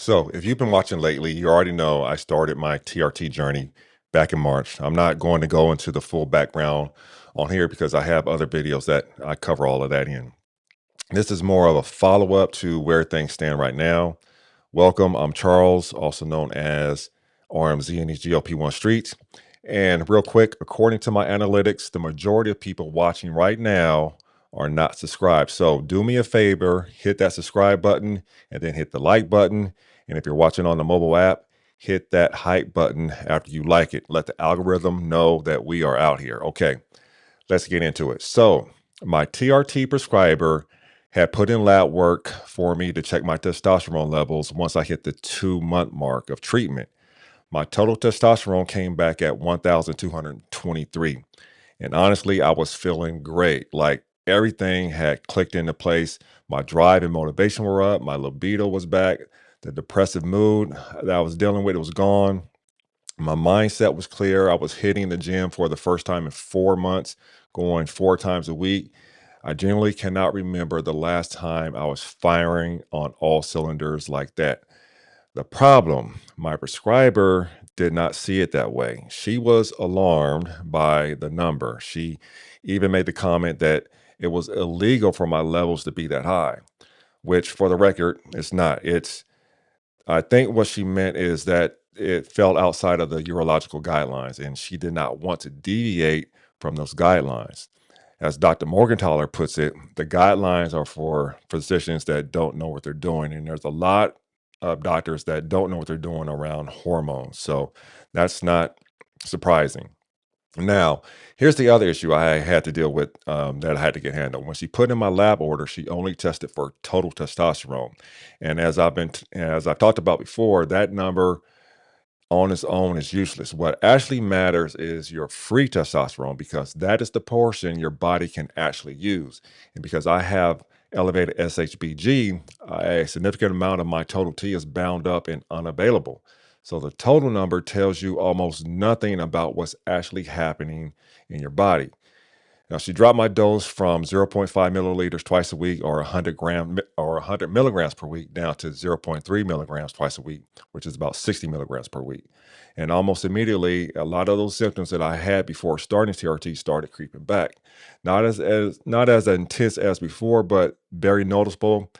So, if you've been watching lately, you already know I started my TRT journey back in March. I'm not going to go into the full background on here because I have other videos that I cover all of that in. This is more of a follow up to where things stand right now. Welcome, I'm Charles, also known as RMZ in these GLP-1 streets. And real quick, according to my analytics, the majority of people watching right now are not subscribed. So do me a favor, hit that subscribe button and then hit the like button. And if you're watching on the mobile app, hit that hype button after you like it. Let the algorithm know that we are out here. Okay, let's get into it. So my TRT prescriber had put in lab work for me to check my testosterone levels once I hit the 2-month mark of treatment. My total testosterone came back at 1,223. And honestly, I was feeling great. Like everything had clicked into place. My drive and motivation were up. My libido was back. The depressive mood that I was dealing with was gone. My mindset was clear. I was hitting the gym for the first time in 4 months, going 4 times a week. I genuinely cannot remember the last time I was firing on all cylinders like that. The problem, my prescriber did not see it that way. She was alarmed by the number. She even made the comment that it was illegal for my levels to be that high, which for the record, it's not. I think what she meant is that it fell outside of the urological guidelines, and she did not want to deviate from those guidelines. As Dr. Morgentaler puts it, the guidelines are for physicians that don't know what they're doing. And there's a lot of doctors that don't know what they're doing around hormones. So that's not surprising. Now, here's the other issue I had to deal with that I had to get handled. When she put in my lab order, she only tested for total testosterone, and as I've talked about before, that number on its own is useless. What actually matters is your free testosterone because that is the portion your body can actually use. And because I have elevated SHBG, a significant amount of my total T is bound up and unavailable. So the total number tells you almost nothing about what's actually happening in your body. Now, she dropped my dose from zero point 0.5 milliliters twice a week or 100 milligrams per week down to zero point 0.3 milligrams twice a week, which is about 60 milligrams per week. And almost immediately, a lot of those symptoms that I had before starting TRT started creeping back. Not as intense as before, but very noticeable,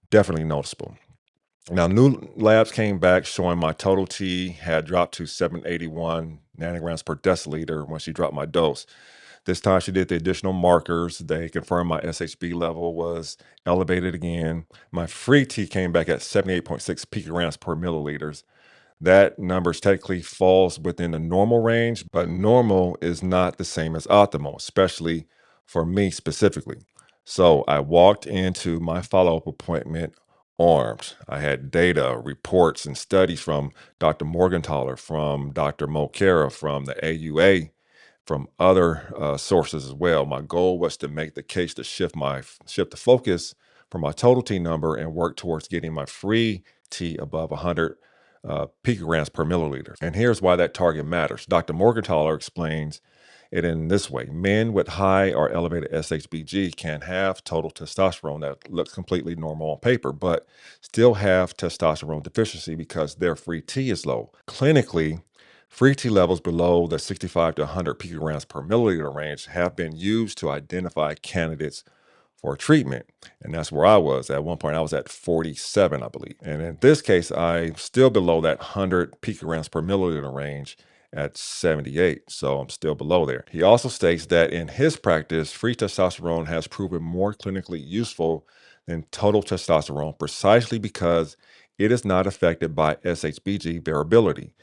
definitely noticeable. Now, new labs came back showing my total T had dropped to 781 nanograms per deciliter when she dropped my dose. This time she did the additional markers. They confirmed my SHB level was elevated again. My free T came back at 78.6 picograms per milliliters. That number technically falls within the normal range, but normal is not the same as optimal, especially for me specifically. So I walked into my follow-up appointment armed. I had data, reports, and studies from Dr. Morgentaler, from Dr. Mokera, from the AUA, from other sources as well. My goal was to make the case to shift the focus from my total T number and work towards getting my free T above 100 picograms per milliliter. And here's why that target matters. Dr. Morgentaler explains it in this way. Men with high or elevated SHBG can have total testosterone that looks completely normal on paper, but still have testosterone deficiency because their free T is low. Clinically, free T levels below the 65 to 100 picograms per milliliter range have been used to identify candidates for treatment. And that's where I was. At one point, I was at 47, I believe. And in this case, I'm still below that 100 picograms per milliliter range at 78. So I'm still below there. He also states that in his practice, free testosterone has proven more clinically useful than total testosterone precisely because it is not affected by SHBG variability.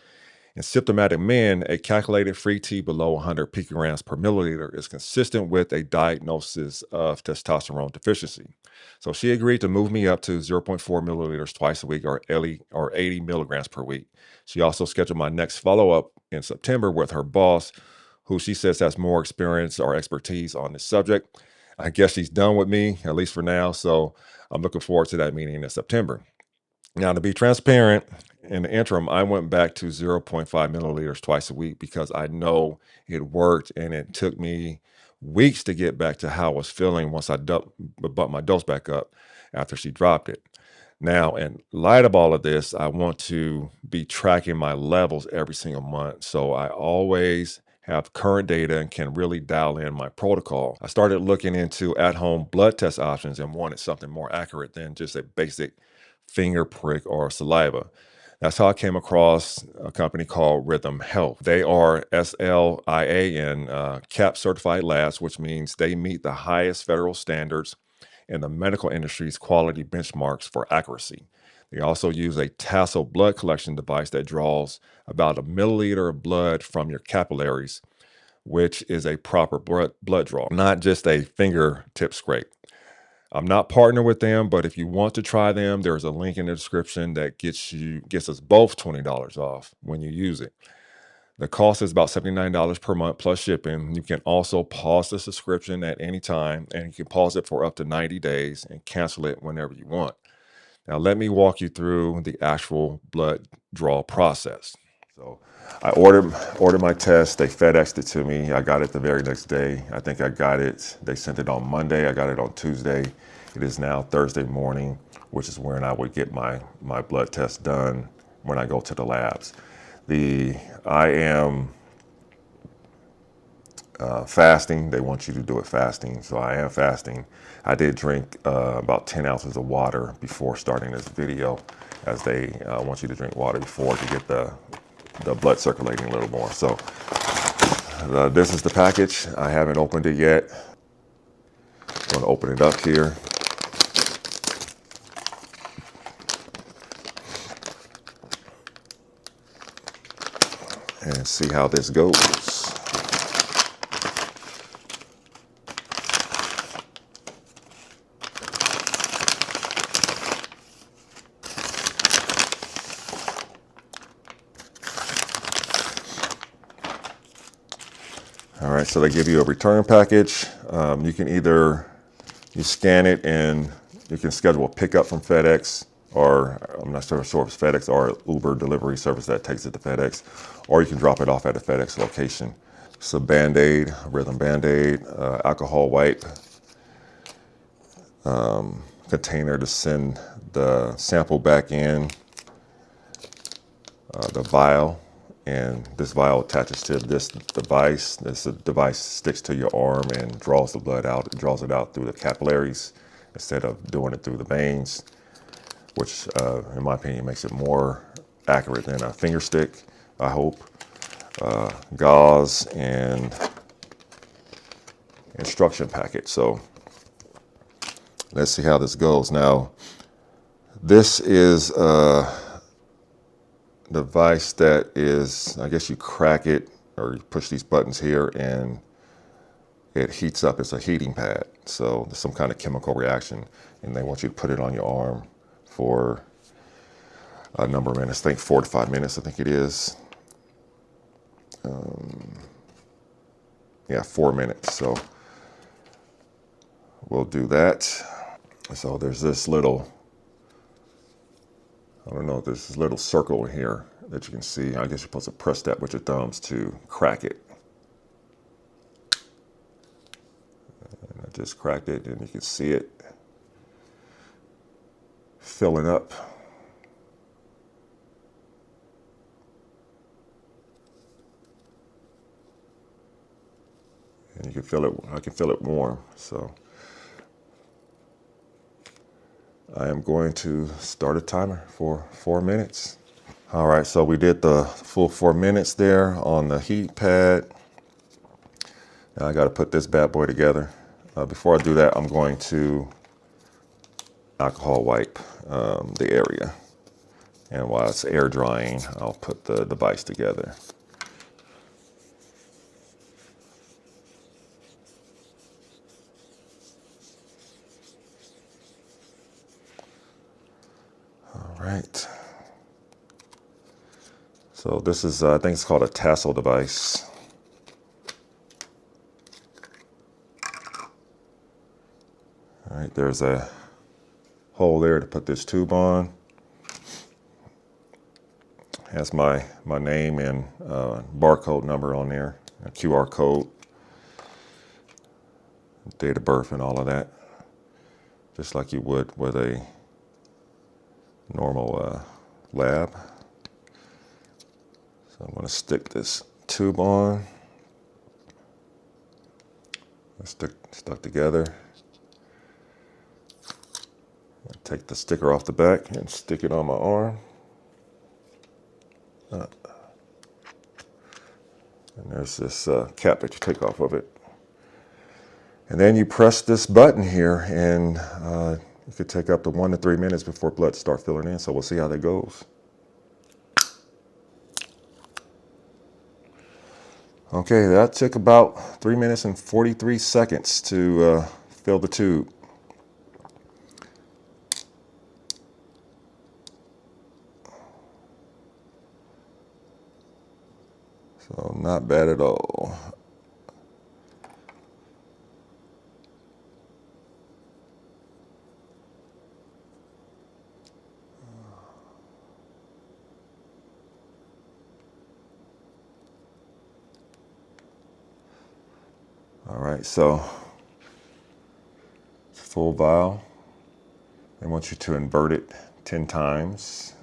In symptomatic men, a calculated free T below 100 picograms per milliliter is consistent with a diagnosis of testosterone deficiency. So she agreed to move me up to zero point 0.4 milliliters twice a week or 80 milligrams per week. She also scheduled my next follow-up in September with her boss, who she says has more experience or expertise on this subject. I guess she's done with me, at least for now. So I'm looking forward to that meeting in September. Now, to be transparent, in the interim, I went back to zero point 0.5 milliliters twice a week because I know it worked and it took me weeks to get back to how I was feeling once I bumped my dose back up after she dropped it. Now, in light of all of this, I want to be tracking my levels every single month. So I always have current data and can really dial in my protocol. I started looking into at-home blood test options and wanted something more accurate than just a basic finger prick or saliva. That's how I came across a company called Rythm Health. They are SLIA and CAP certified labs, which means they meet the highest federal standards in the medical industry's quality benchmarks for accuracy. They also use a tassel blood collection device that draws about a milliliter of blood from your capillaries, which is a proper blood draw, not just a fingertip scrape. I'm not partnered with them, but if you want to try them, there's a link in the description that gets us both $20 off when you use it. The cost is about $79 per month plus shipping. You can also pause the subscription at any time, and you can pause it for up to 90 days and cancel it whenever you want. Now, let me walk you through the actual blood draw process. So I ordered my test. They FedExed it to me. I got it the very next day. I think I got it. They sent it on Monday. I got it on Tuesday. It is now Thursday morning, which is when I would get my blood test done when I go to the labs. I am fasting. They want you to do it fasting, so I am fasting. I did drink about 10 ounces of water before starting this video, as they want you to drink water before to get the blood circulating a little more. So this is the package. I haven't opened it yet. I'm going to open it up here. And see how this goes. All right, so they give you a return package. You can either scan it and you can schedule a pickup from FedEx, or I'm not sure if it's FedEx or Uber delivery service that takes it to FedEx, or you can drop it off at a FedEx location. So Band-Aid, Rythm Band-Aid, alcohol wipe, container to send the sample back in, the vial, and this vial attaches to this device. This device sticks to your arm and draws the blood out. It draws it out through the capillaries instead of doing it through the veins, which in my opinion makes it more accurate than a finger stick, I hope. Gauze and instruction packet. So let's see how this goes. Now, this is a device that is, I guess you crack it or you push these buttons here and it heats up. It's a heating pad. So there's some kind of chemical reaction, and they want you to put it on your arm for a number of minutes. I think 4 to 5 minutes, I think it is. Yeah, 4 minutes. So we'll do that. So there's this little, I don't know, there's this little circle here that you can see. I guess you're supposed to press that with your thumbs to crack it. And I just cracked it, and you can see it filling up. And you can feel it, I can feel it warm. So I am going to start a timer for 4 minutes. All right, so we did the full 4 minutes there on the heat pad. Now I got to put this bad boy together. Before I do that, I'm going to alcohol wipe the area. And while it's air drying, I'll put the device together. All right. So this is, I think it's called a tassel device. All right, there's a hole there to put this tube on. Has my name and barcode number on there, a QR code, date of birth and all of that, just like you would with a normal lab. So I'm going to stick this tube on. It's stuck together. Take the sticker off the back and stick it on my arm. And there's this cap that you take off of it. And then you press this button here, and it could take up to 1 to 3 minutes before blood starts filling in. So we'll see how that goes. Okay, that took about 3 minutes and 43 seconds to fill the tube. So not bad at all. All right, so it's a full vial. They want you to invert it 10 times.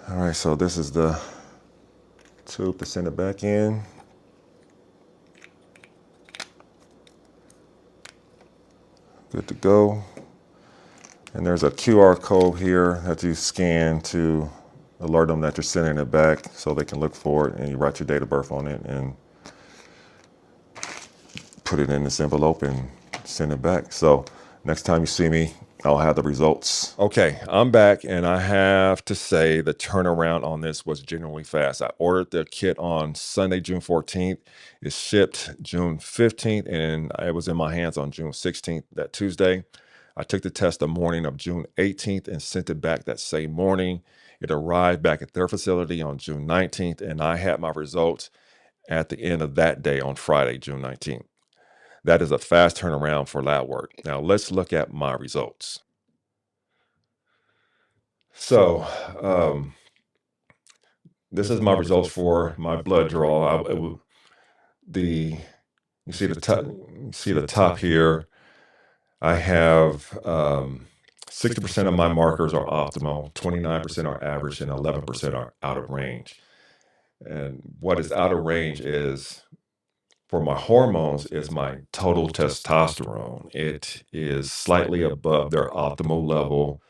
All right, so this is the tube to send it back in. Good to go. And there's a QR code here that you scan to alert them that you're sending it back so they can look for it, and you write your date of birth on it and put it in this envelope and send it back. So next time you see me, I'll have the results. Okay, I'm back, and I have to say the turnaround on this was genuinely fast. I ordered the kit on Sunday, June 14th. It shipped June 15th, and it was in my hands on June 16th, that Tuesday. I took the test the morning of June 18th and sent it back that same morning. It arrived back at their facility on June 19th, and I had my results at the end of that day on Friday, June 19th. That is a fast turnaround for lab work. Now let's look at my results. So this is my results for my blood draw. You see the top here. I have 60% of my markers are optimal, 29% are average, and 11% are out of range. And what is out of range is, for my hormones, is my total testosterone. It is slightly above their optimal level.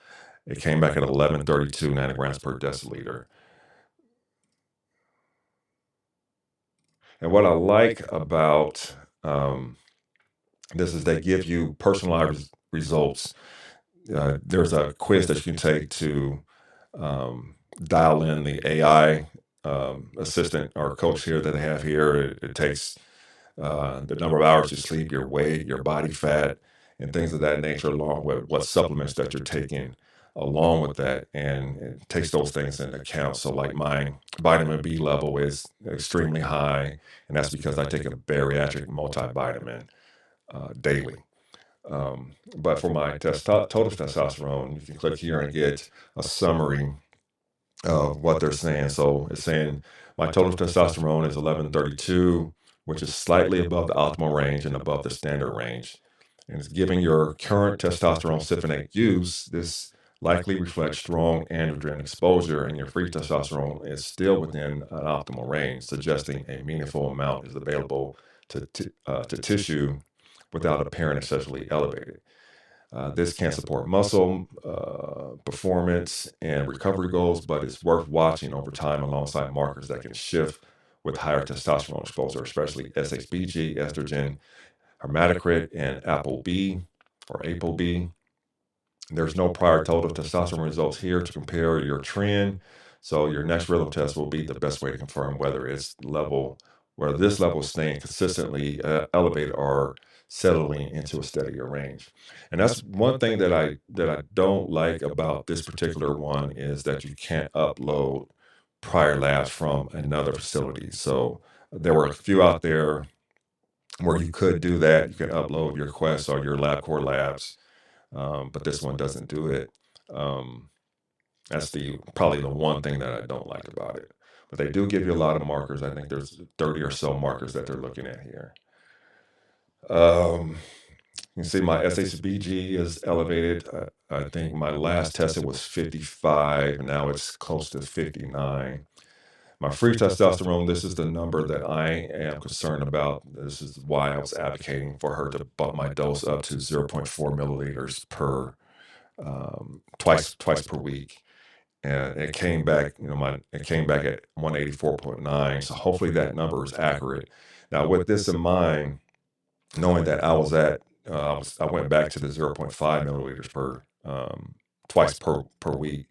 It came back at 1132 nanograms per deciliter. And what I like about this is they give you personalized results. There's a quiz that you can take to dial in the AI assistant or coach here that they have here. It takes the number of hours you sleep, your weight, your body fat, and things of that nature, along with what supplements that you're taking along with that, and it takes those things into account. So like my vitamin B level is extremely high, and that's because I take a bariatric multivitamin daily. But for my total testosterone, you can click here and get a summary of what they're saying. So it's saying my total testosterone is 1132, which is slightly above the optimal range and above the standard range. And it's giving your current testosterone cypionate use. This likely reflects strong androgen exposure, and your free testosterone is still within an optimal range, suggesting a meaningful amount is available to tissue without appearing excessively elevated. This can support muscle performance and recovery goals, but it's worth watching over time alongside markers that can shift with higher testosterone exposure, especially SHBG, estrogen, hematocrit, and ApoB. There's no prior total testosterone results here to compare your trend, so your next rhythm test will be the best way to confirm whether this level is staying consistently elevated or settling into a steadier range. And that's one thing that I don't like about this particular one, is that you can't upload prior labs from another facility. So there were a few out there where you could do that. You can upload your Quest or your LabCorp labs but this one doesn't do it. That's probably the one thing that I don't like about it. But they do give you a lot of markers. I think there's 30 or so markers that they're looking at here. You can see my SHBG is elevated. I think my last test it was 55. Now it's close to 59. My free testosterone, this is the number that I am concerned about. This is why I was advocating for her to bump my dose up to 0.4 milliliters per twice per week. And it came back, it came back at 184.9. So hopefully that number is accurate. Now, with this in mind, knowing that I was at, I went back to the 0.5 milliliters per twice per week.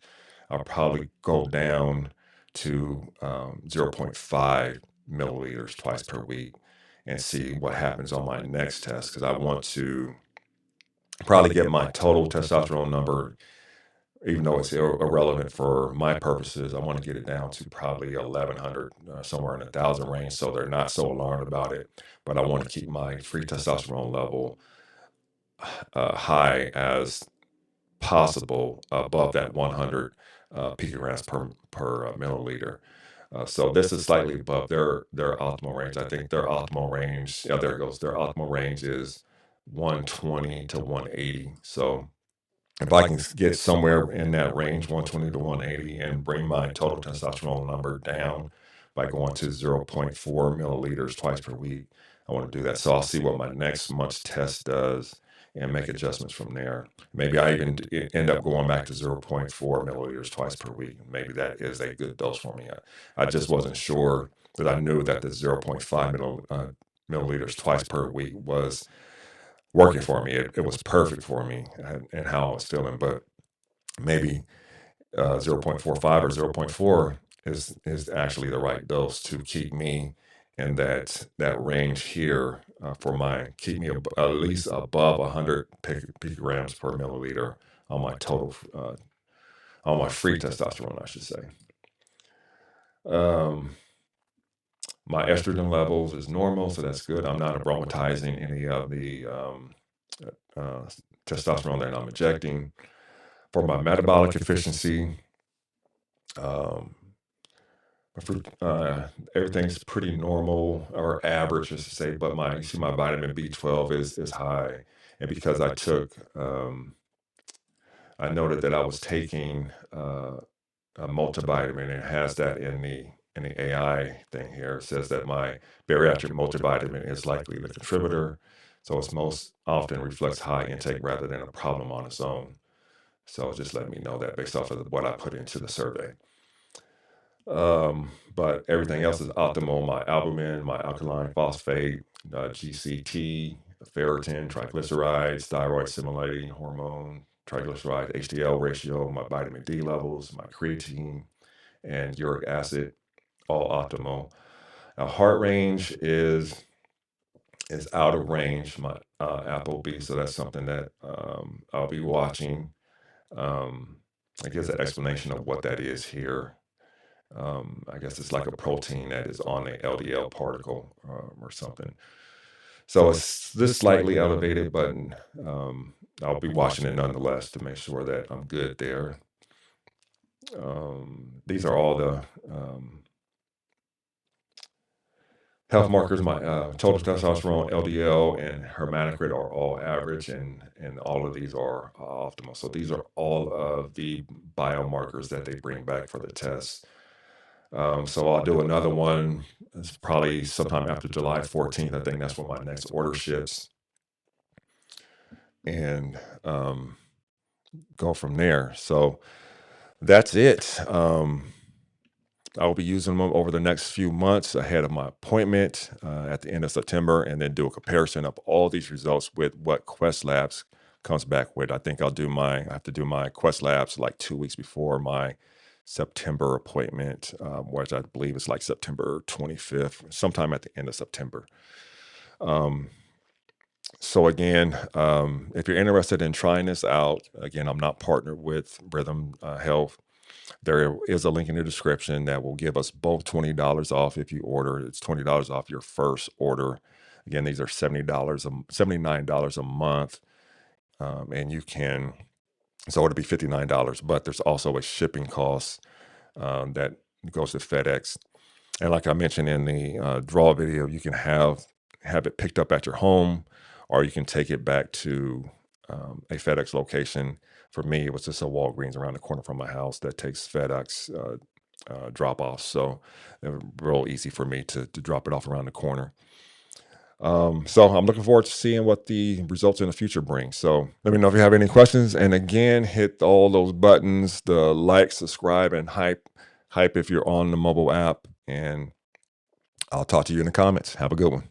I'll probably go down to 0.5 milliliters twice per week and see what happens on my next test, because I want to probably get my total testosterone number, even though it's irrelevant for my purposes. I want to get it down to probably 1100, somewhere in the 1,000 range, so they're not so alarmed about it. But I want to keep my free testosterone level high as possible, above that 100 picograms per milliliter. So this is slightly above their optimal range. I think their optimal range, yeah, there it goes. Their optimal range is 120 to 180. So if I can get somewhere in that range, 120 to 180, and bring my total testosterone number down by going to 0.4 milliliters twice per week, I want to do that. So I'll see what my next month's test does and make adjustments from there. Maybe I even end up going back to 0.4 milliliters twice per week. Maybe that is a good dose for me. I just wasn't sure, but I knew that the 0.5 milliliters twice per week was working for me. It was perfect for me and how I was feeling. But maybe 0.45 or 0.4 is actually the right dose to keep me in that range here, keep me at least above 100 picograms per milliliter on my total, on my free testosterone, I should say. My estrogen levels is normal, so that's good. I'm not aromatizing any of the testosterone that I'm injecting. For my metabolic efficiency, everything's pretty normal or average, as to say. But my vitamin B12 is high, and because I noted that I was taking a multivitamin, and it has that in the AI thing here. It says that my bariatric multivitamin is likely the contributor, so it's most often reflects high intake rather than a problem on its own. So just let me know that based off of what I put into the survey. But everything else is optimal. My albumin, my alkaline phosphate, GCT, ferritin, triglycerides, thyroid stimulating hormone, triglyceride, HDL ratio, my vitamin D levels, my creatine, and uric acid, all optimal. Now, heart range is out of range, my ApoB, so that's something that I'll be watching. I guess an explanation of what that is here. I guess it's like a protein that is on the LDL particle or something. So it's this slightly elevated, but I'll be watching it nonetheless to make sure that I'm good there. These are all the health markers. My total testosterone, LDL, and hematocrit are all average, and all of these are optimal. So these are all of the biomarkers that they bring back for the test. So I'll do another one. It's probably sometime after July 14th. I think that's when my next order ships, and go from there. So that's it. I'll be using them over the next few months ahead of my appointment at the end of September, and then do a comparison of all these results with what Quest Labs comes back with. I think I have to do my Quest Labs like 2 weeks before my September appointment, which I believe is like September 25th, sometime at the end of September. So again, if you're interested in trying this out, again, I'm not partnered with Rythm Health. There is a link in the description that will give us both $20 off if you order. It's $20 off your first order. Again, these are $79 a month. and you can. So it'll be $59, but there's also a shipping cost that goes to FedEx. And like I mentioned in the draw video, you can have it picked up at your home, or you can take it back to a FedEx location. For me, it was just a Walgreens around the corner from my house that takes FedEx drop offs. So it was real easy for me to drop it off around the corner. So I'm looking forward to seeing what the results in the future bring. So let me know if you have any questions. And again, hit all those buttons, the like, subscribe, and hype if you're on the mobile app. And I'll talk to you in the comments. Have a good one.